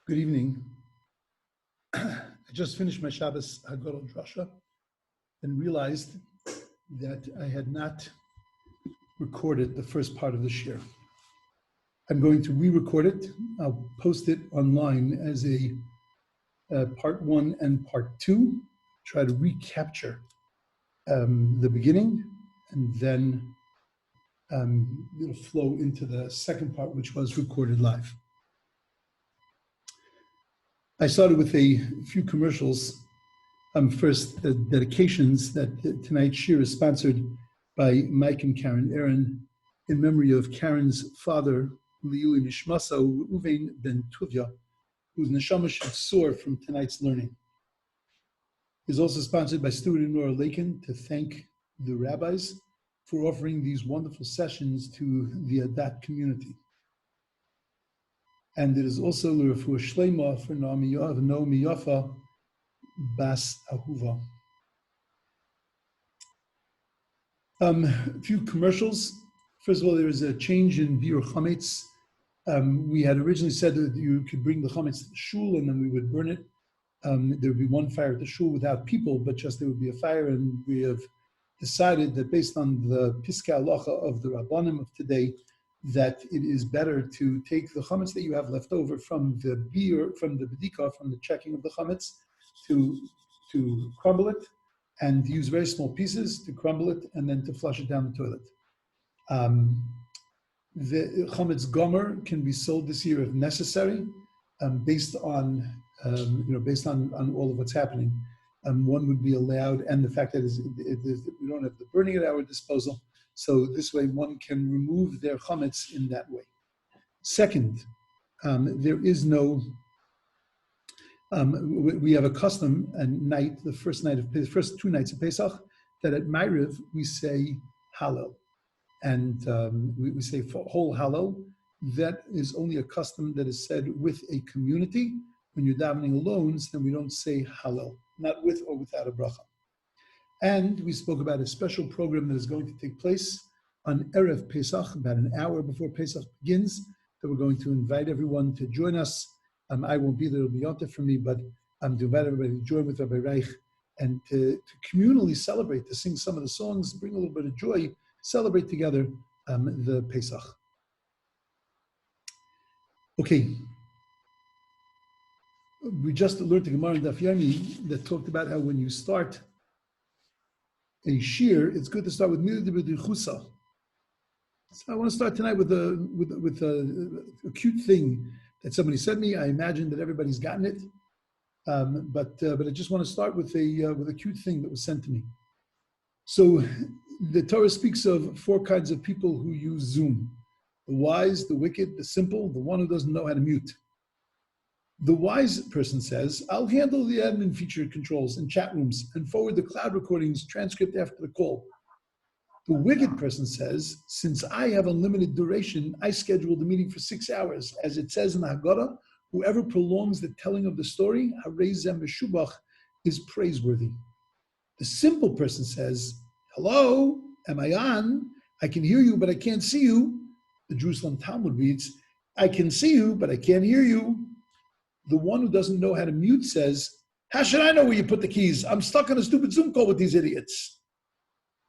Good evening. I just finished my Shabbos Hagadol Drosho and realized that I had not recorded the first part of the shiur. I'm going to re-record it. I'll post it online as a part 1 and part 2, try to recapture the beginning, and then it'll flow into the second part, which was recorded live. I started with a few commercials. First, the dedications that tonight's shiur is sponsored by Mike and Karen Aaron in memory of Karen's father, Liuli Nishmasa Reuven ben Tuvia, whose neshama should soar from tonight's learning. It's also sponsored by Stuart and Nora Lakin to thank the rabbis for offering these wonderful sessions to the Adat community. And it is also l'refuah shlema for Naomi Yafa Bas Ahuva. A few commercials. First of all, there is a change in biur chametz. We had originally said that you could bring the chametz to the shul and then we would burn it. There would be one fire at the shul without people, but just there would be a fire, and we have decided that based on the piskei halacha of the rabbanim of today, that it is better to take the chametz that you have left over from the biur, from the bedika, from the checking of the chametz, to crumble it and use very small pieces to crumble it and then to flush it down the toilet. The chametz gomer can be sold this year if necessary, based on all of what's happening. One would be allowed, and the fact that we don't have the burning at our disposal, so this way one can remove their chametz in that way. Second, there is no. We have a custom at night, the first 2 nights of Pesach, that at Ma'ariv we say Hallel, and we say whole Hallel. That is only a custom that is said with a community. When you're davening alone, then we don't say Hallel, not with or without a bracha. And we spoke about a special program that is going to take place on Erev Pesach, about an hour before Pesach begins, that we're going to invite everyone to join us. I won't be there, it'll be yontif for me, but to invite everybody to join with Rabbi Reich and to communally celebrate, to sing some of the songs, bring a little bit of joy, celebrate together the Pesach. Okay. We just learned the Gemara in Daf Yomi that talked about how when you start a shiur, it's good to start with Milah D'Chusa. So I want to start tonight with a cute thing that somebody sent me. I imagine that everybody's gotten it, but I just want to start with a cute thing that was sent to me. So the Torah speaks of 4 kinds of people who use Zoom: the wise, the wicked, the simple, the one who doesn't know how to mute. The wise person says, I'll handle the admin feature controls and chat rooms and forward the cloud recordings transcript after the call. The wicked person says, since I have unlimited duration, I scheduled the meeting for 6 hours. As it says in the Haggadah, whoever prolongs the telling of the story, Harei Zeh Meshubach, is praiseworthy. The simple person says, hello, am I on? I can hear you, but I can't see you. The Jerusalem Talmud reads, I can see you, but I can't hear you. The one who doesn't know how to mute says, how should I know where you put the keys? I'm stuck on a stupid Zoom call with these idiots.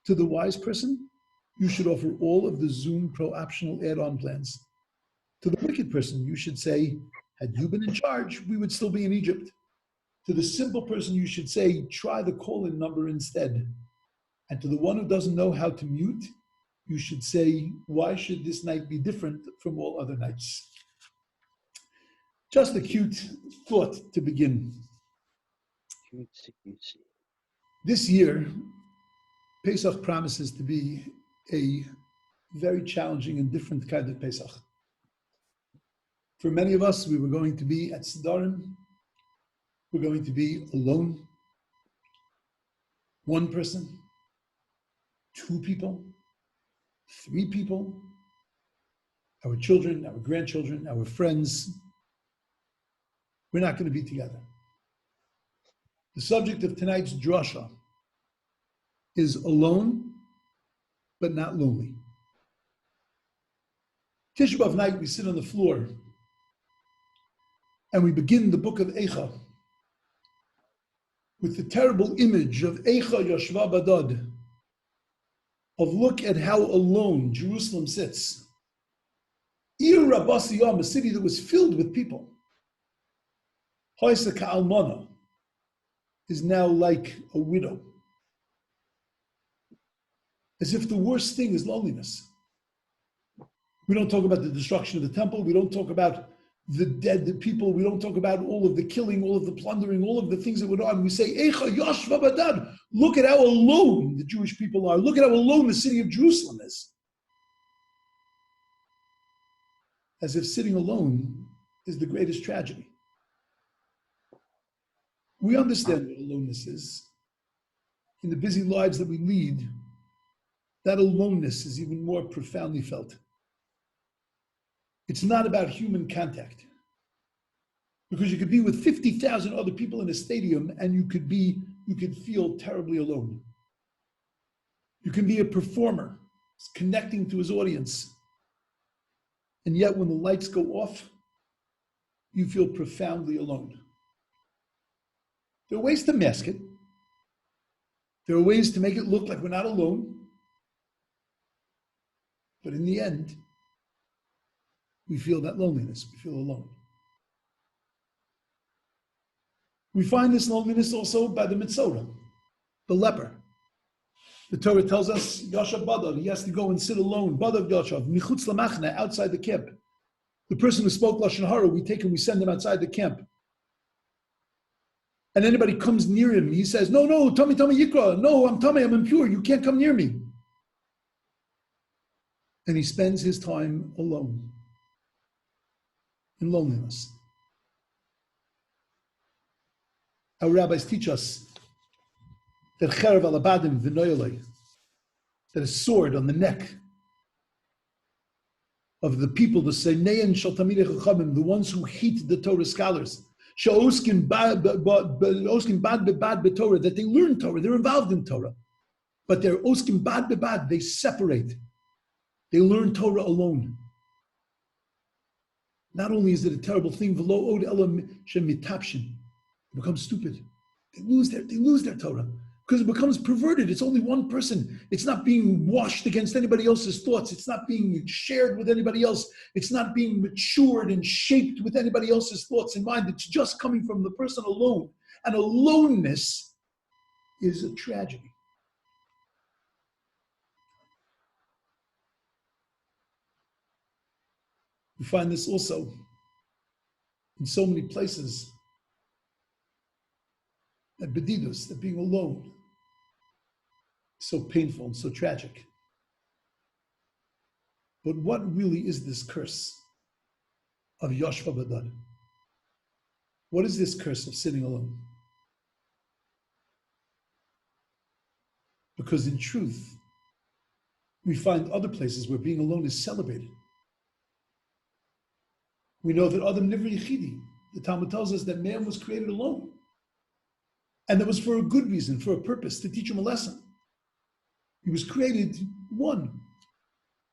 To the wise person, you should offer all of the Zoom Pro optional add-on plans. To the wicked person, you should say, had you been in charge, we would still be in Egypt. To the simple person, you should say, try the call-in number instead. And to the one who doesn't know how to mute, you should say, why should this night be different from all other nights? Just a cute thought to begin. This year, Pesach promises to be a very challenging and different kind of Pesach. For many of us, we were going to be at Sidarim. We're going to be alone. 1 person, 2 people, 3 people, our children, our grandchildren, our friends. We're not going to be together. The subject of tonight's drasha is alone, but not lonely. Tisha B'Av night, we sit on the floor And we begin the book of Eicha with the terrible image of Eicha Yashva Badad, of look at how alone Jerusalem sits. Ir Rabbas Yam, a city that was filled with people. Hoisa Ka'almana is now like a widow. As if the worst thing is loneliness. We don't talk about the destruction of the temple. We don't talk about the dead people. We don't talk about all of the killing, all of the plundering, all of the things that went on. We say, Eicha Yashva Badad. Look at how alone the Jewish people are. Look at how alone the city of Jerusalem is. As if sitting alone is the greatest tragedy. We understand what aloneness is. In the busy lives that we lead, that aloneness is even more profoundly felt. It's not about human contact. Because you could be with 50,000 other people in a stadium and you could feel terribly alone. You can be a performer, connecting to his audience. And yet when the lights go off, you feel profoundly alone. There are ways to mask it. There are ways to make it look like we're not alone. But in the end, we feel that loneliness. We feel alone. We find this loneliness also by the Mitzorah, the leper. The Torah tells us, Yashav Badad, he has to go and sit alone, Badad Yashav, Michutz Lamachna, outside the camp. The person who spoke Lashon Hara, we take him, we send him outside the camp. And anybody comes near him, he says, no, Tami Yikra, no, I'm Tami, I'm impure, you can't come near me. And he spends his time alone, in loneliness. Our rabbis teach us that Cherev alabadim v'noyolei, that a sword on the neck of the people, the Seinein Shal Talmidei Chachamim, the ones who hate the Torah scholars, She'oskin bad b'Torah, that they learn Torah, they're involved in Torah, but they're oskin bad b'bad, they separate. They learn Torah alone. Not only is it a terrible thing, v'lo od elam shemitapshin, they become stupid. They lose their Torah because it becomes perverted. It's only one person. It's not being washed against anybody else's thoughts. It's not being shared with anybody else. It's not being matured and shaped with anybody else's thoughts in mind. It's just coming from the person alone. And aloneness is a tragedy. We find this also in so many places. That bedidus, that being alone, is so painful and so tragic. But what really is this curse of Yashva Badad? What is this curse of sitting alone? Because in truth, we find other places where being alone is celebrated. We know that Adam Nivra Yechidi, the Talmud tells us that man was created alone. And that was for a good reason, for a purpose, to teach him a lesson. He was created one,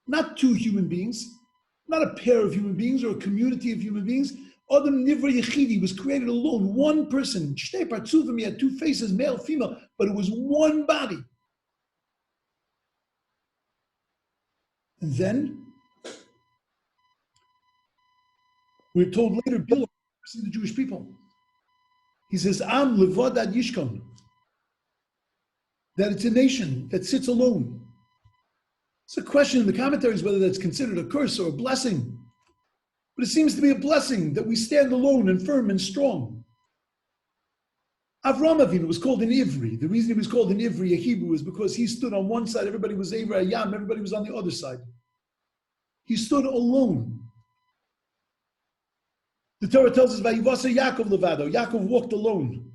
not two human beings, not a pair of human beings or a community of human beings. Adam Nivra Yechidi was created alone, one person. Shtei partzuvim, he had two faces, male, female, but it was one body. And then, we're told later, Bilam, the Jewish people. He says, Am levad ad yishkon, that it's a nation that sits alone. It's a question in the commentaries whether that's considered a curse or a blessing. But it seems to be a blessing that we stand alone and firm and strong. Avram Avinu was called an Ivri. The reason he was called an Ivri, a Hebrew, is because he stood on one side, everybody was Ivri Ayam, everybody was on the other side. He stood alone. The Torah tells us, Vayivasa Yaakov levado. Yaakov walked alone.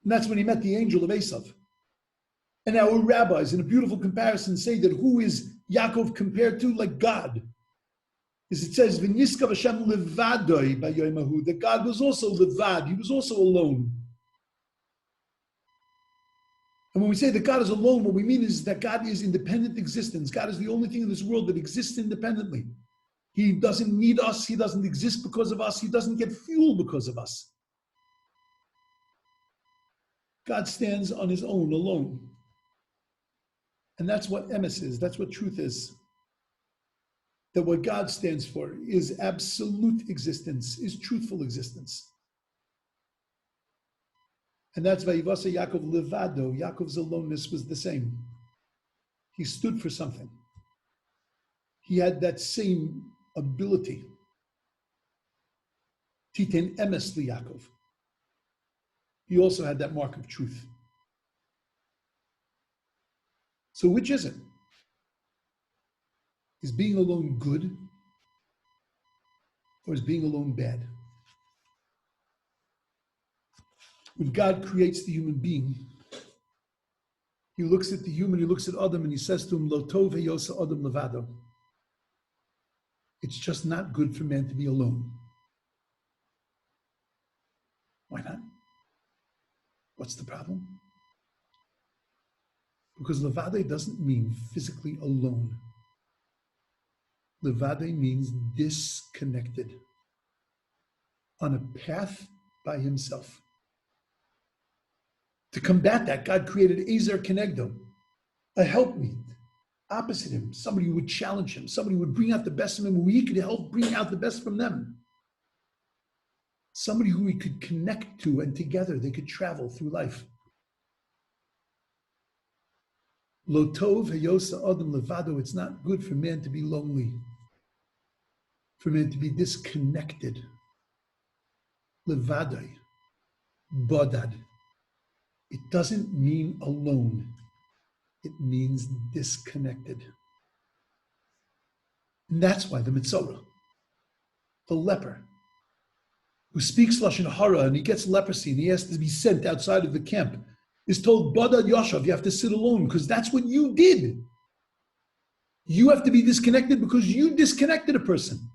And that's when he met the angel of Esav. And our rabbis, in a beautiful comparison, say that who is Yaakov compared to? Like God. As it says, V'niskav Hashem levadoi b'yoymahu, that God was also levad, he was also alone. And when we say that God is alone, what we mean is that God is independent existence. God is the only thing in this world that exists independently. He doesn't need us. He doesn't exist because of us. He doesn't get fuel because of us. God stands on his own, alone. And that's what emes is. That's what truth is. That what God stands for is absolute existence, is truthful existence. And that's Vayivasa Yaakov Levado. Yaakov's aloneness was the same. He stood for something. He had that same ability. Titen emes liYaakov. He also had that mark of truth. So which is it? Is being alone good, or is being alone bad? When God creates the human being, he looks at the human, he looks at Adam, and he says to him, Lo tov heyosa Adam levado. It's just not good for man to be alone. Why not? What's the problem? Because levade doesn't mean physically alone. Levade means disconnected, on a path by himself. To combat that, God created Ezer Kenegdo, a helpmeet, opposite him, somebody who would challenge him, somebody who would bring out the best of him, who he could help bring out the best from them. Somebody who he could connect to, and together they could travel through life. Lo tov heyosa adam levado. It's not good for man to be lonely, for man to be disconnected. Levadai, bodad. It doesn't mean alone. It means disconnected. And that's why the Mitzorah, the leper, who speaks Lashon Hara and he gets leprosy and he has to be sent outside of the camp, is told, Badad Yashav, you have to sit alone because that's what you did. You have to be disconnected because you disconnected a person.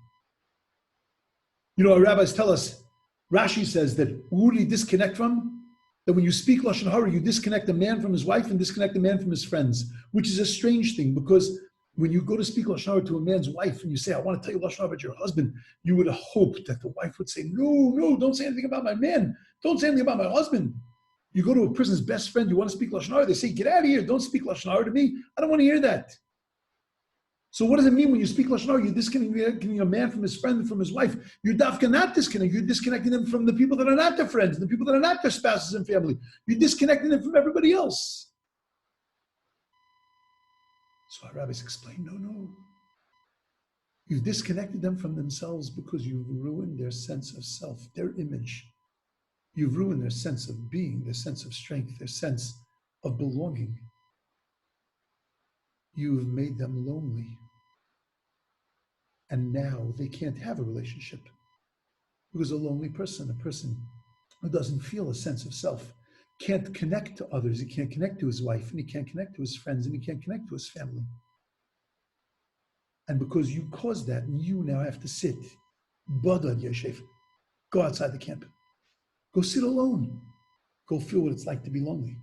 You know, our rabbis tell us, Rashi says that who do you disconnect from? That when you speak Lashon Hara, you disconnect a man from his wife and disconnect a man from his friends, which is a strange thing because when you go to speak Lashon Hara to a man's wife and you say, I want to tell you Lashon Hara about your husband, you would hope that the wife would say, no, don't say anything about my man. Don't say anything about my husband. You go to a person's best friend, you want to speak Lashon Hara, they say, get out of here, don't speak Lashon Hara to me. I don't want to hear that. So what does it mean when you speak Lashon Hara? You're disconnecting a man from his friend and from his wife. You're dafka not disconnecting. You're disconnecting them from the people that are not their friends, the people that are not their spouses and family. You're disconnecting them from everybody else. So our rabbis explain, no. You've disconnected them from themselves because you've ruined their sense of self, their image. You've ruined their sense of being, their sense of strength, their sense of belonging. You've made them lonely. And now they can't have a relationship. Because a lonely person, a person who doesn't feel a sense of self, can't connect to others. He can't connect to his wife, and he can't connect to his friends, and he can't connect to his family. And because you caused that, you now have to sit, Badad Yeshev, go outside the camp. Go sit alone. Go feel what it's like to be lonely.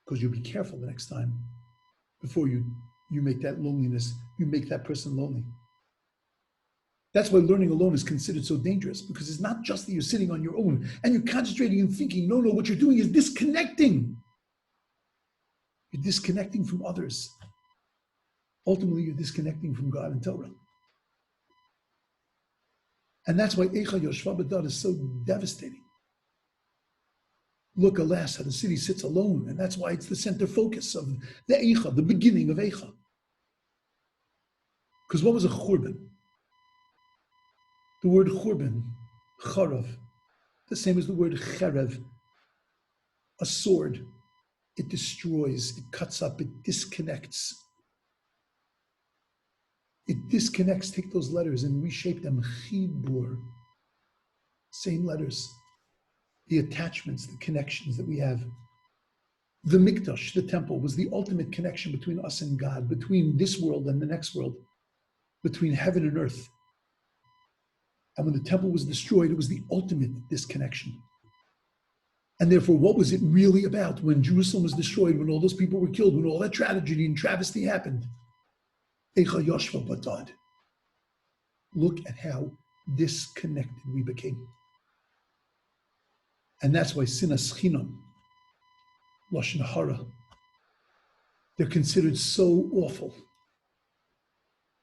Because you'll be careful the next time before you make that loneliness, you make that person lonely. That's why learning alone is considered so dangerous, because it's not just that you're sitting on your own and you're concentrating and thinking. No, what you're doing is disconnecting. You're disconnecting from others. Ultimately, you're disconnecting from God and Torah. And that's why Eicha Yoshva B'Dad is so devastating. Look, alas, how the city sits alone, and that's why it's the center focus of the Eicha, the beginning of Eicha. Because what was a churban? The word churban, charav, the same as the word cherev, a sword. It destroys, it cuts up, it disconnects. It disconnects, take those letters and reshape them, chibur, same letters. The attachments, the connections that we have. The mikdash, the temple, was the ultimate connection between us and God, between this world and the next world, between heaven and earth. And when the temple was destroyed, it was the ultimate disconnection. And therefore, what was it really about when Jerusalem was destroyed, when all those people were killed, when all that tragedy and travesty happened? Eicha Yoshva B'Dad. Look at how disconnected we became. And that's why sinas chinam, lashon hara, they're considered so awful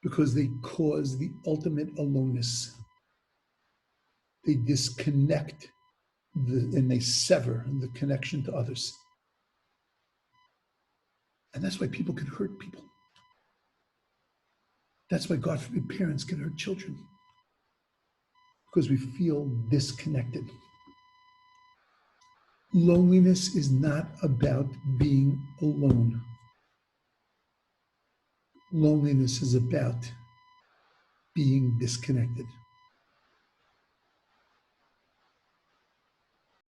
because they cause the ultimate aloneness. They disconnect and they sever the connection to others. And that's why people can hurt people. That's why, God forbid, parents can hurt children, because we feel disconnected. Loneliness is not about being alone. Loneliness is about being disconnected.